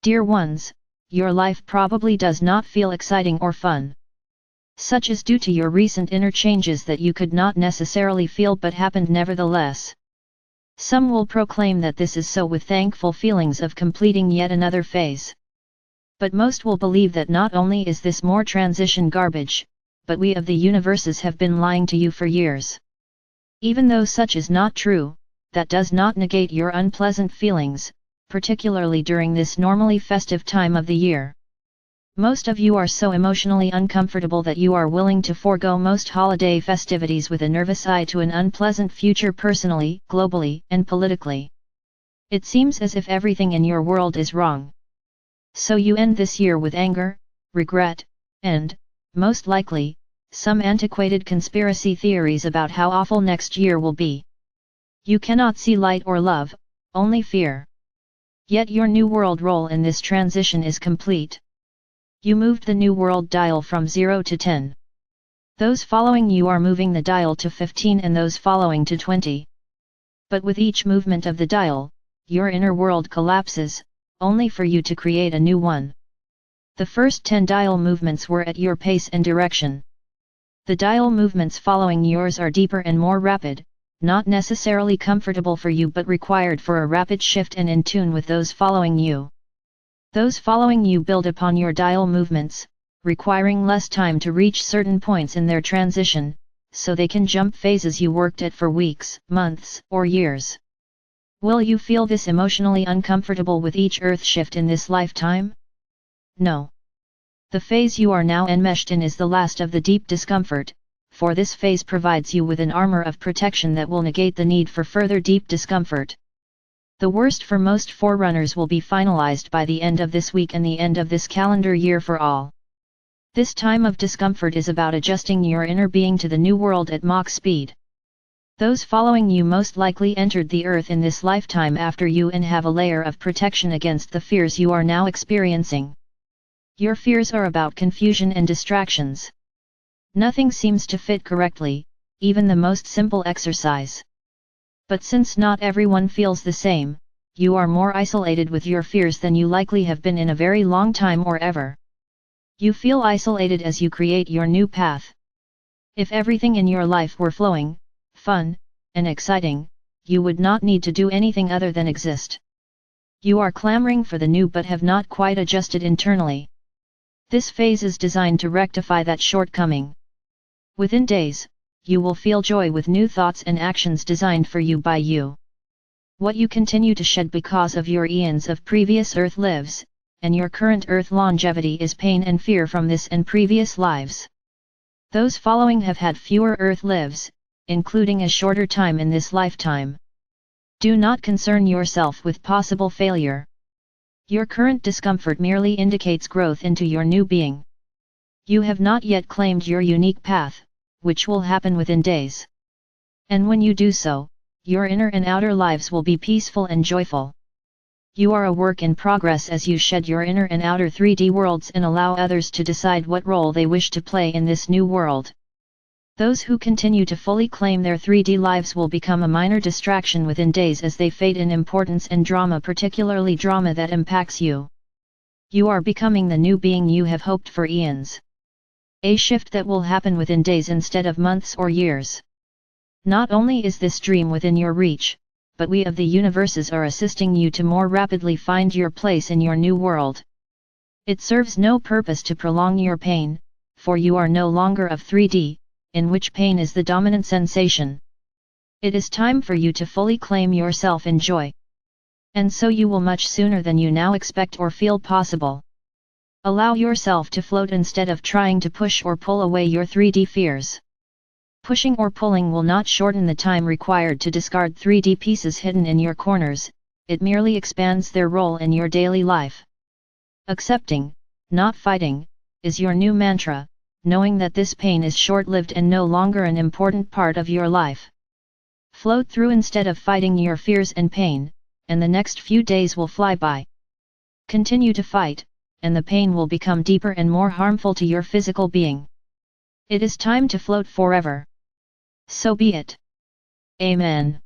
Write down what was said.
Dear ones, your life probably does not feel exciting or fun. Such is due to your recent inner changes that you could not necessarily feel but happened nevertheless. Some will proclaim that this is so with thankful feelings of completing yet another phase. But most will believe that not only is this more transition garbage, but we of the universes have been lying to you for years. Even though such is not true, that does not negate your unpleasant feelings, particularly during this normally festive time of the year. Most of you are so emotionally uncomfortable that you are willing to forego most holiday festivities with a nervous eye to an unpleasant future personally, globally, and politically. It seems as if everything in your world is wrong. So you end this year with anger, regret, and, most likely, some antiquated conspiracy theories about how awful next year will be. You cannot see light or love, only fear. Yet your new world role in this transition is complete. You moved the new world dial from 0 to 10. Those following you are moving the dial to 15 and those following to 20. But with each movement of the dial, your inner world collapses, only for you to create a new one. The first 10 dial movements were at your pace and direction. The dial movements following yours are deeper and more rapid, not necessarily comfortable for you but required for a rapid shift and in tune with those following you. Those following you build upon your dial movements, requiring less time to reach certain points in their transition, so they can jump phases you worked at for weeks, months, or years. Will you feel this emotionally uncomfortable with each earth shift in this lifetime? No. The phase you are now enmeshed in is the last of the deep discomfort, for this phase provides you with an armor of protection that will negate the need for further deep discomfort. The worst for most forerunners will be finalized by the end of this week and the end of this calendar year for all. This time of discomfort is about adjusting your inner being to the new world at Mach speed. Those following you most likely entered the earth in this lifetime after you and have a layer of protection against the fears you are now experiencing. Your fears are about confusion and distractions. Nothing seems to fit correctly, even the most simple exercise. But since not everyone feels the same, you are more isolated with your fears than you likely have been in a very long time or ever. You feel isolated as you create your new path. If everything in your life were flowing, fun, and exciting, you would not need to do anything other than exist. You are clamoring for the new but have not quite adjusted internally. This phase is designed to rectify that shortcoming. Within days, you will feel joy with new thoughts and actions designed for you by you. What you continue to shed because of your eons of previous earth lives, and your current earth longevity is pain and fear from this and previous lives. Those following have had fewer earth lives, including a shorter time in this lifetime. Do not concern yourself with possible failure. Your current discomfort merely indicates growth into your new being. You have not yet claimed your unique path, which will happen within days. And when you do so, your inner and outer lives will be peaceful and joyful. You are a work in progress as you shed your inner and outer 3D worlds and allow others to decide what role they wish to play in this new world. Those who continue to fully claim their 3D lives will become a minor distraction within days as they fade in importance and drama, particularly drama that impacts you. You are becoming the new being you have hoped for eons. A shift that will happen within days instead of months or years. Not only is this dream within your reach, but we of the universes are assisting you to more rapidly find your place in your new world. It serves no purpose to prolong your pain, for you are no longer of 3D, in which pain is the dominant sensation. It is time for you to fully claim yourself in joy. And so you will much sooner than you now expect or feel possible. Allow yourself to float instead of trying to push or pull away your 3D fears. Pushing or pulling will not shorten the time required to discard 3D pieces hidden in your corners, it merely expands their role in your daily life. Accepting, not fighting, is your new mantra, knowing that this pain is short-lived and no longer an important part of your life. Float through instead of fighting your fears and pain, and the next few days will fly by. Continue to fight, and the pain will become deeper and more harmful to your physical being. It is time to float forever. So be it. Amen.